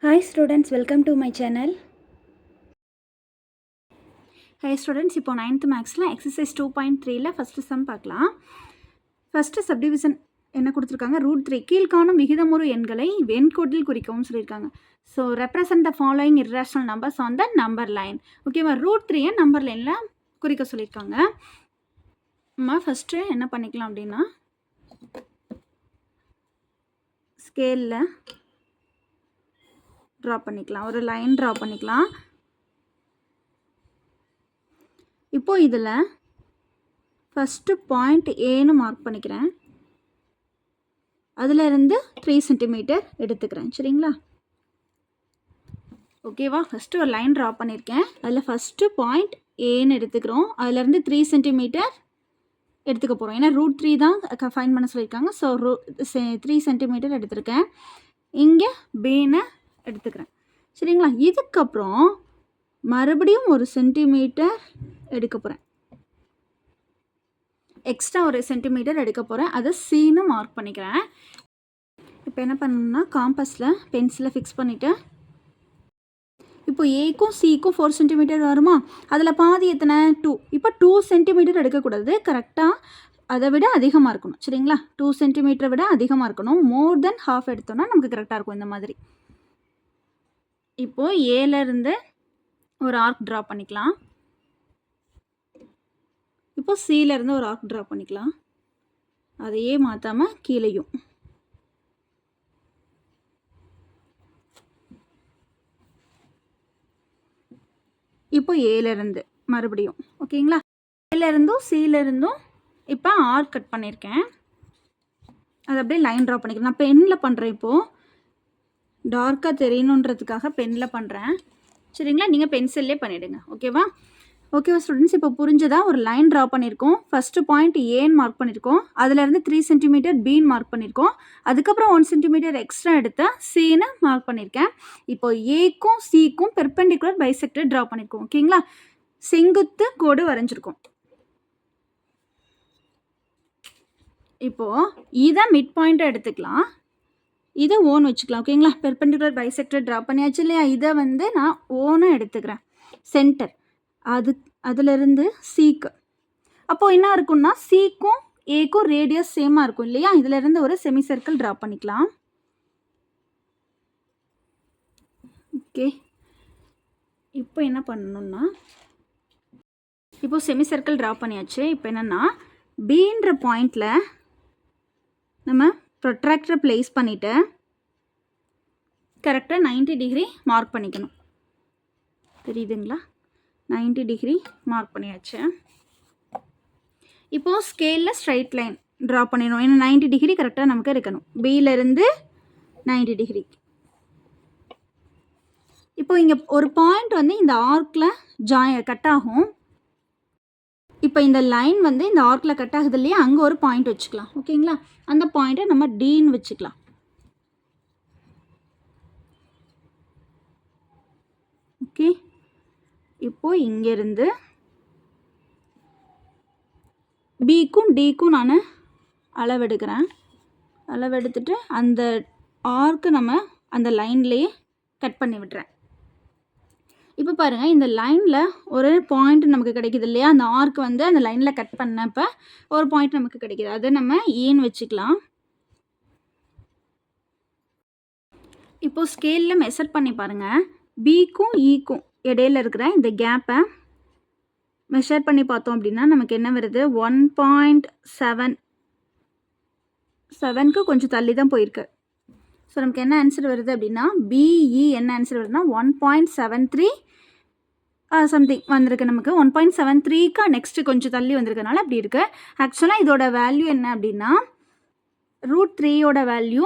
Hi students, welcome to my channel. Hi students, இப்போ 9th மேக்ஸில் exercise 2.3ல first some பார்க்கலாம். First subdivision என்ன கொடுத்துருக்காங்க, √3 கீழ்காணும் விகிதமுறு எண்களை வெண்கோட்டில் குறிக்கவும் சொல்லியிருக்காங்க. So represent the following irrational numbers on the number line. ஓகேவா, √3 நம்பர் லைனில் குறிக்க சொல்லியிருக்காங்க. நம்ம ஃபஸ்ட்டு என்ன பண்ணிக்கலாம் அப்படின்னா, ஸ்கேலில் ட்ரா பண்ணிக்கலாம், ஒரு லைன் ட்ரா பண்ணிக்கலாம். இப்போது இதில் ஃபஸ்ட்டு பாயிண்ட் ஏன்னு மார்க் பண்ணிக்கிறேன், அதிலிருந்து 3 சென்டிமீட்டர் எடுத்துக்கிறேன். சரிங்களா, ஓகேவா. ஃபஸ்ட்டு ஒரு லைன் ட்ரா பண்ணியிருக்கேன், அதில் ஃபஸ்ட்டு பாயிண்ட் ஏன்னு எடுத்துக்கிறோம், அதிலேருந்து 3 சென்டிமீட்டர் எடுத்துக்க போகிறோம். ஏன்னா √3 தான் ஃபைன் பண்ண சொல்லியிருக்காங்க. ஸோ 3 சென்டிமீட்டர் எடுத்திருக்கேன். இங்கே பீனை எடுத்துக்கிறேன். சரிங்களா, இதுக்கப்புறம் மறுபடியும் 1 சென்டிமீட்டர் எடுக்க போகிறேன், எக்ஸ்ட்ரா 1 சென்டிமீட்டர் எடுக்க போகிறேன், அதை சீன்னு மார்க் பண்ணிக்கிறேன். இப்போ என்ன பண்ணணும்னா, காம்பஸில் பென்சிலை ஃபிக்ஸ் பண்ணிவிட்டு, இப்போ ஏக்கும் சிக்கும் 4 சென்டிமீட்டர் வருமா, அதில் பாதி எத்தனை 2. இப்போ 2 சென்டிமீட்டர் எடுக்கக்கூடாது, கரெக்டாக அதை விட அதிகமாக இருக்கணும். சரிங்களா, 2 சென்டிமீட்டரை விட அதிகமாக இருக்கணும். மோர் தென் ஹாஃப் எடுத்தோன்னா நமக்கு கரெக்டாக இருக்கும் இந்த மாதிரி. இப்போது ஏலேருந்து ஒரு ஆர்க் ட்ரா பண்ணிக்கலாம். இப்போ சிலேருந்து ஒரு ஆர்க் ட்ரா பண்ணிக்கலாம், அதையே மாற்றாமல் கீழேயும். இப்போ ஏலேருந்து மறுபடியும், ஓகேங்களா, ஏலேருந்தும் சிலேருந்தும் இப்போ ஆர்க் கட் பண்ணியிருக்கேன், அதை அப்படியே லைன் ட்ரா பண்ணிக்கிறேன். நான் பென்னில் பண்ணுறேன், இப்போது டார்க்காக தெரியணுன்றதுக்காக பென்னில் பண்ணுறேன். சரிங்களா, நீங்கள் பென்சில்லே பண்ணிவிடுங்க. ஓகேவா ஸ்டூடெண்ட்ஸ், இப்போ புரிஞ்சதா? ஒரு லைன் ட்ரா பண்ணியிருக்கோம், ஃபஸ்ட்டு பாயிண்ட் ஏன்னு மார்க் பண்ணியிருக்கோம், அதிலேருந்து 3 சென்டிமீட்டர் பீன் மார்க் பண்ணியிருக்கோம், அதுக்கப்புறம் 1 சென்டிமீட்டர் எக்ஸ்ட்ரா எடுத்து சீன்னு மார்க் பண்ணியிருக்கேன். இப்போ ஏக்கும் சிக்கும் பெர்பெண்டிகுலர் பைசெக்டர் ட்ரா பண்ணியிருக்கோம். ஓகேங்களா, செங்குத்து கோடு வரைஞ்சிருக்கோம். இப்போது இதை மிட் பாயிண்ட்டாக எடுத்துக்கலாம், இதை ஓன்னு வச்சுக்கலாம். ஓகேங்களா, பெர்பெண்டிகுலர் பைசெக்டர் ட்ரா பண்ணியாச்சு இல்லையா, இதை நான் ஓன்னு எடுத்துக்கிறேன், சென்டர். அதிலிருந்து சிக்கு, அப்போது என்ன இருக்குன்னா, சிக்கும் ஏக்கும் ரேடியஸ் சேமாக இருக்கும் இல்லையா, இதிலிருந்து ஒரு செமி சர்க்கிள் ட்ரா பண்ணிக்கலாம். ஓகே, இப்போ என்ன பண்ணணும்னா, இப்போ செமி சர்க்கிள் ட்ரா பண்ணியாச்சு. இப்போ என்னென்னா, பீன்ற பாயிண்டில் நம்ம ப்ரொட்ராக்டரை ப்ளேஸ் பண்ணிவிட்டு கரெக்டாக 90 டிகிரி மார்க் பண்ணிக்கணும். தெரியுதுங்களா, 90 டிகிரி மார்க் பண்ணியாச்சு. இப்போது ஸ்கேலில் ஸ்ட்ரைட் லைன் ட்ரா பண்ணிடணும், ஏன்னா 90 டிகிரி கரெக்டாக நமக்கு இருக்கணும், பியிலேருந்து 90 டிகிரி. இப்போ இங்கே ஒரு பாயிண்ட் இந்த ஆர்க்கில் கட் ஆகும். இப்போ இந்த லைன் இந்த ஆர்க்கில் கட் ஆகுது இல்லையா, அங்கே ஒரு பாயிண்ட் வச்சுக்கலாம். ஓகேங்களா, அந்த பாயிண்ட்டை நம்ம டின்னு வச்சுக்கலாம். ஓகே, இப்போது இங்கேருந்து பிக்கும் டிக்கும் நான் அளவெடுக்கிறேன், அளவெடுத்துட்டு அந்த ஆர்க்கு நம்ம அந்த லைன்லேயே கட் பண்ணி விட்டுறேன். இப்போ பாருங்கள், இந்த லைனில் ஒரு பாயிண்ட் நமக்கு கிடைக்கிது இல்லையா, அந்த ஆர்க் அந்த லைனில் கட் பண்ணப்போ ஒரு பாயிண்ட் நமக்கு கிடைக்கிது, அதை நம்ம ஏன்னு வச்சுக்கலாம். இப்போது ஸ்கேலில் மெஷர் பண்ணி பாருங்கள், பிக்கும் ஈக்கும் இடையில இருக்கிற இந்த கேப்பை மெஷர் பண்ணி பார்த்தோம் அப்படின்னா நமக்கு என்ன வருது, 1.77க்கு கொஞ்சம் தள்ளி தான் போயிருக்கு. ஸோ நமக்கு என்ன ஆன்சர் வருது அப்படின்னா, பிஇ என்ன ஆன்சர் வருதுன்னா 1.73 சம்திங் வந்திருக்கு நமக்கு. 1.73க்கு நெக்ஸ்ட்டு கொஞ்சம் தள்ளி வந்திருக்கனால அப்படி இருக்குது. ஆக்சுவலாக இதோட வேல்யூ என்ன அப்படின்னா, √3யோட வேல்யூ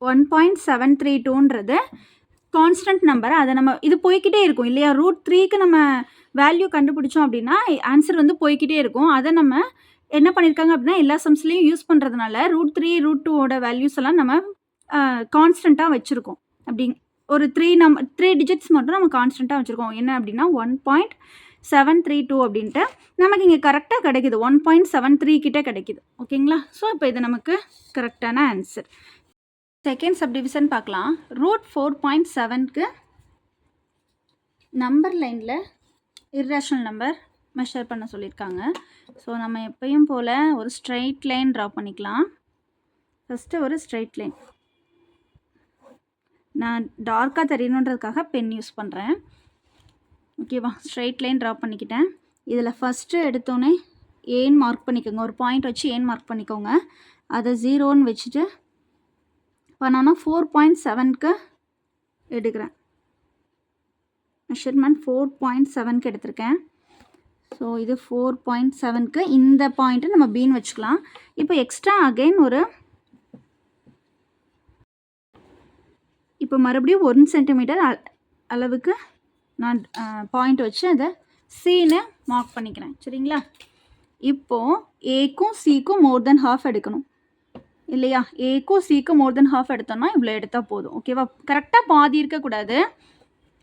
1.732ன்றது கான்ஸ்டன்ட் நம்பர், அதை நம்ம இது போய்கிட்டே இருக்கும் இல்லையா, √3க்கு நம்ம வேல்யூ கண்டுபிடிச்சோம் அப்படின்னா ஆன்சர் போய்கிட்டே இருக்கும். அதை நம்ம என்ன பண்ணியிருக்காங்க அப்படின்னா, எல்லா சம்ஸ்லேயும் யூஸ் பண்ணுறதுனால √3 √2ஓட வேல்யூஸ் எல்லாம் நம்ம கான்ஸ்டண்ட்டாக வச்சுருக்கோம். அப்படி ஒரு 3 டிஜிட்ஸ் மட்டும் நம்ம கான்ஸ்டண்ட்டாக வச்சுருக்கோம். என்ன அப்படின்னா 1.732 அப்படின்ட்டு நமக்கு இங்கே கரெக்டாக கிடைக்கிது, 1.73 கிட்டே கிடைக்கிது. ஓகேங்களா, ஸோ இப்போ இது நமக்கு கரெக்டான ஆன்சர். செகண்ட் சப்டிவிஷன் பார்க்கலாம். √4.7க்கு நம்பர் லைனில் இர்ரேஷனல் நம்பர் மெஷர் பண்ண சொல்லியிருக்காங்க. ஸோ நம்ம எப்பயும் போல் ஒரு ஸ்ட்ரைட் லைன் ட்ரா பண்ணிக்கலாம். ஃபஸ்ட்டு ஒரு ஸ்ட்ரைட் லைன். நான் டார்க்காக தெரியணுன்றதுக்காக பென் யூஸ் பண்ணுறேன். ஓகேவா? ஸ்ட்ரைட் லைன் ட்ரா பண்ணிக்கிட்டேன். இதில் ஃபஸ்ட்டு எடுத்தோன்னே ஏன்னு மார்க் பண்ணிக்கோங்க. ஒரு பாயிண்ட் வச்சு ஏன்னு மார்க் பண்ணிக்கோங்க. அதை 0ன்னு வச்சுட்டு பண்ணோன்னா 4.7க்கு எடுக்கிறேன். மெஷர்மெண்ட் 4.7க்கு எடுத்திருக்கேன். ஸோ இது 4.7க்கு இந்த பாயிண்ட்டு நம்ம பின்னு வச்சுக்கலாம். இப்போ எக்ஸ்ட்ரா அகெயின் இப்போ மறுபடியும் 1 சென்டிமீட்டர் அளவுக்கு நான் பாயிண்ட் வச்சு அதை சின்னு மார்க் பண்ணிக்கிறேன். சரிங்களா? இப்போது ஏக்கும் சிக்கும் மோர் தென் ஹாஃப் எடுக்கணும் இல்லையா? ஏக்கும் சிக்கும் மோர் தென் ஹாஃப் எடுத்தோம்னா இவ்வளோ எடுத்தால் போதும். ஓகேவா? கரெக்டாக பாதி இருக்கக்கூடாது,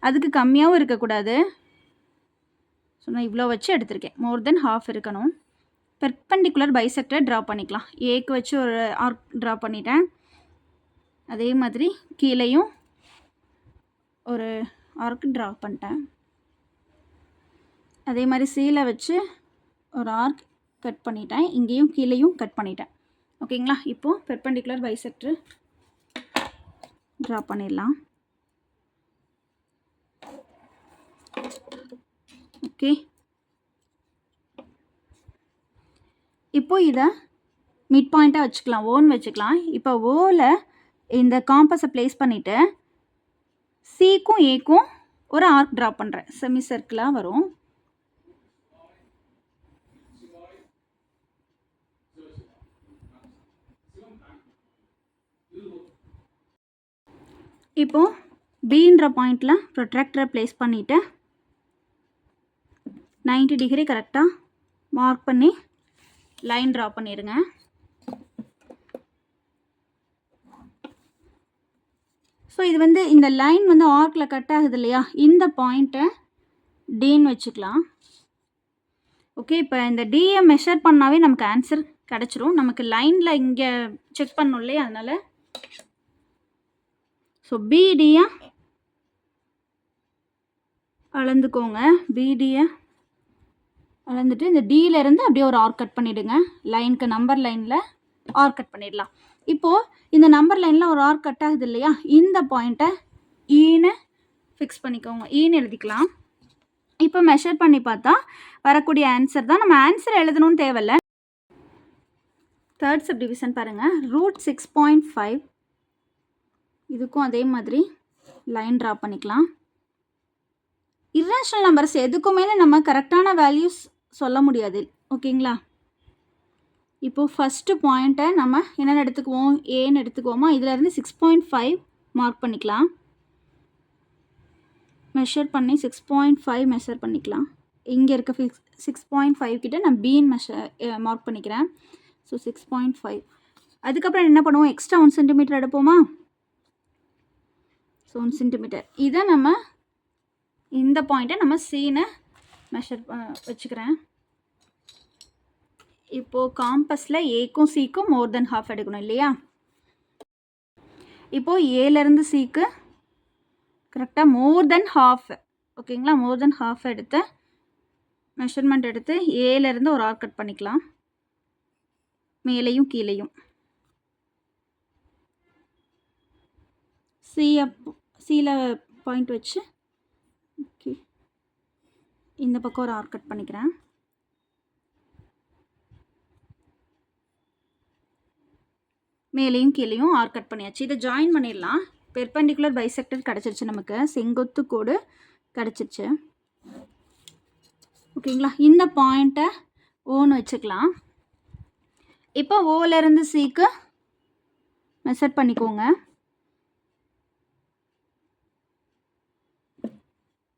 அதுக்கு கம்மியாகவும் இருக்கக்கூடாது. ஸோ நான் இவ்வளோ வச்சு எடுத்திருக்கேன். மோர் தென் ஹாஃப் இருக்கணும். பெர்பெண்டிகுலர் பைசெக்டர் ட்ரா பண்ணிக்கலாம். ஏக்கு வச்சு ஒரு ஆர்க் ட்ரா பண்ணிட்டேன். அதே மாதிரி கீழேயும் ஒரு ஆர்க் ட்ரா பண்ணிட்டேன். அதே மாதிரி சீலை வச்சு ஒரு ஆர்க் கட் பண்ணிட்டேன். இங்கேயும் கீழேயும் கட் பண்ணிட்டேன். ஓகேங்களா? இப்போது பெர்பெண்டிகுலர் பைசெக்டர் ட்ரா பண்ணிடலாம். ஓகே, இப்போ இதை மிட் பாயிண்ட்டாக வச்சுக்கலாம், ஓன்னு வச்சுக்கலாம். இப்போ ஓவில் இந்த காம்பஸை ப்ளேஸ் பண்ணிவிட்டு சிக்கும் ஏக்கும் ஒரு ஆர்க் ட்ரா பண்ணுறேன். செமி சர்க்கிளாக வரும். இப்போது பின்ற பாயிண்டில் ப்ரொட்ராக்டரை ப்ளேஸ் பண்ணிவிட்டு 90 டிகிரி கரெக்டாக மார்க் பண்ணி லைன் ட்ரா பண்ணிடுங்க. ஸோ இது இந்த லைன் ஆர்க்கில் கட் ஆகுது இல்லையா? இந்த பாயிண்ட்டை டின்னு வச்சுக்கலாம். ஓகே, இப்போ இந்த டியை மெஷர் பண்ணாவே நமக்கு ஆன்சர் கிடச்சிரும். நமக்கு லைனில் இங்கே செக் பண்ணணும் இல்லையா? அதனால் ஸோ பிடியை அளந்துக்கோங்க. பிடியை அளந்துட்டு இந்த டியிலேருந்து அப்படியே ஒரு ஆர்க் கட் பண்ணிவிடுங்க. லைனுக்கு நம்பர் லைனில் ஆர்க் கட் பண்ணிடலாம். இப்போது இந்த நம்பர் லைனில் ஒரு ஆர்க் கட் ஆகுது இல்லையா? இந்த பாயிண்ட்டை ஈன்னு ஃபிக்ஸ் பண்ணிக்கோங்க. ஈன்னு எழுதிக்கலாம். இப்போ மெஷர் பண்ணி பார்த்தா வரக்கூடிய ஆன்சர் தான். நம்ம ஆன்சர் எழுதணும்னு தேவையில்லை. தேர்ட் சப்டிவிஷன் பாருங்கள். √6.5 இதுக்கும் அதே மாதிரி லைன் ட்ரா பண்ணிக்கலாம். இர்ரேஷனல் நம்பர்ஸ் எதுக்குமே நம்ம கரெக்டான வேல்யூஸ் சொல்ல முடியாது. ஓகேங்களா? இப்போது ஃபஸ்ட்டு பாயிண்ட்டை நம்ம என்னென்னு எடுத்துக்குவோம்? ஏன்னு எடுத்துக்குவோமா? இதிலேருந்து 6.5 மார்க் பண்ணிக்கலாம். மெஷர் பண்ணி 6.5 மெஷர் பண்ணிக்கலாம். இங்கே இருக்க 6.5 கிட்ட நான் பின்னு மார்க் பண்ணிக்கிறேன். ஸோ 6.5. அதுக்கப்புறம் என்ன பண்ணுவோம்? எக்ஸ்ட்ரா 1 சென்டிமீட்டர் எடுப்போமா? So 1 centimetre. இதை நம்ம இந்த பாயிண்ட்டை நம்ம சீனை மெஷர் வச்சுக்கிறேன். இப்போது காம்பஸில் ஏக்கும் சிக்கும் மோர் தென் ஹாஃப் எடுக்கணும் இல்லையா? இப்போது ஏலேருந்து சிக்கு கரெக்டாக மோர் தென் ஹாஃப். ஓகேங்களா? மோர் தென் ஹாஃப் எடுத்து மெஷர்மெண்ட் எடுத்து ஏலேருந்து ஒரு ஆர்க் கட் பண்ணிக்கலாம். மேலேயும் கீழேயும் சியில் பாயிண்ட் வச்சு ஓகே இந்த பக்கம் ஒரு ஆர்க் கட் பண்ணிக்கிறேன். மேலேயும் கீழேயும் ஆர்க் கட் பண்ணியாச்சு. இதை ஜாயின் பண்ணிடலாம். பெர்பெண்டிகுலர் பைசெக்டர் கிடச்சிருச்சு. நமக்கு செங்குத்து கோடு கிடச்சிருச்சு. ஓகேங்களா? இந்த பாயிண்ட்டை ஓன்னு வச்சுக்கலாம். இப்போ ஓலேருந்து சிக்கு மெஷர் பண்ணிக்கோங்க.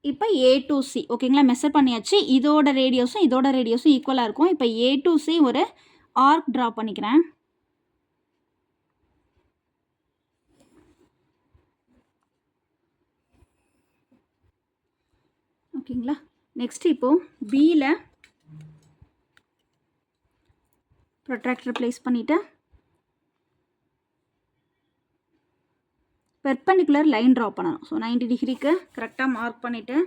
இப்போ ஏ டு சி ஓகேங்களா? மெஷர் பண்ணியாச்சு. இதோட ரேடியஸும் ஈக்குவலாக இருக்கும். இப்போ ஏ டு சி ஒரு ஆர்க் ட்ரா பண்ணிக்கிறேன். ஓகேங்களா? நெக்ஸ்ட் இப்போது பியில் ப்ரொட்ராக்டர் ப்ளேஸ் பண்ணிவிட்டு பெர்பெண்டிகுலர் லைன் ட்ரா பண்ணணும். ஸோ 90 டிகிரிக்கு கரெக்டாக மார்க் பண்ணிவிட்டு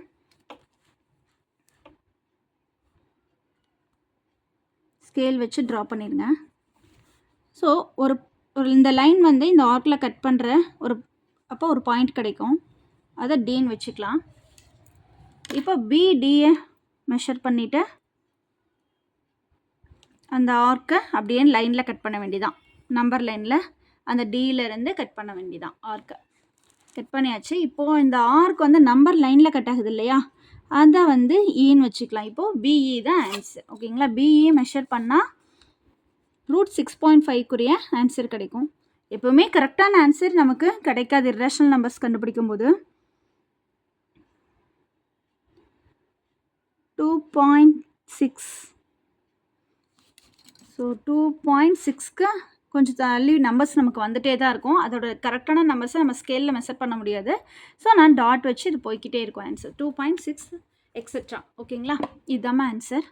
ஸ்கேல் வச்சு ட்ரா பண்ணிடுங்க. ஸோ ஒரு இந்த லைன் வந்து இந்த ஆர்க்கில் கட் பண்ணுற அப்போ ஒரு பாயிண்ட் கிடைக்கும், அதை டின்னு வச்சுக்கலாம். இப்போ பிடியை மெஷர் பண்ணிவிட்டு அந்த ஆர்க்கை அப்படியே லைனில் கட் பண்ண வேண்டியதான். நம்பர் லைனில் அந்த டியிலேருந்து கட் பண்ண வேண்டியதான். ஆர்க்கை கட் பண்ணியாச்சு. இப்போது இந்த ஆர்க் வந்து நம்பர் லைனில் கட் ஆகுது இல்லையா, அதை வந்து ஈன்னு வச்சுக்கலாம். இப்போது பிஇ தான் ஆன்சர். ஓகேங்களா. பிஇ மெஷர் பண்ணால் √6.5க்குரிய ஆன்சர் கிடைக்கும். எப்போவுமே கரெக்டான ஆன்சர் நமக்கு கிடைக்காது இர்ரேஷனல் நம்பர்ஸ் கண்டுபிடிக்கும் போது. 2.6. ஸோ 2.6க்கு கொஞ்சம் தள்ளி நம்பர்ஸ் நமக்கு வந்துகிட்டே தான் இருக்கும். அதோட கரெக்டான நம்பர்ஸை நம்ம ஸ்கேலில் மெஷர் பண்ண முடியாது. ஸோ நான் டாட் வச்சு இது போய்கிட்டே இருக்கும் ஆன்சர் 2.6 எக்ஸெட்ரா. ஓகேங்களா. இதுதான் ஆன்சர்.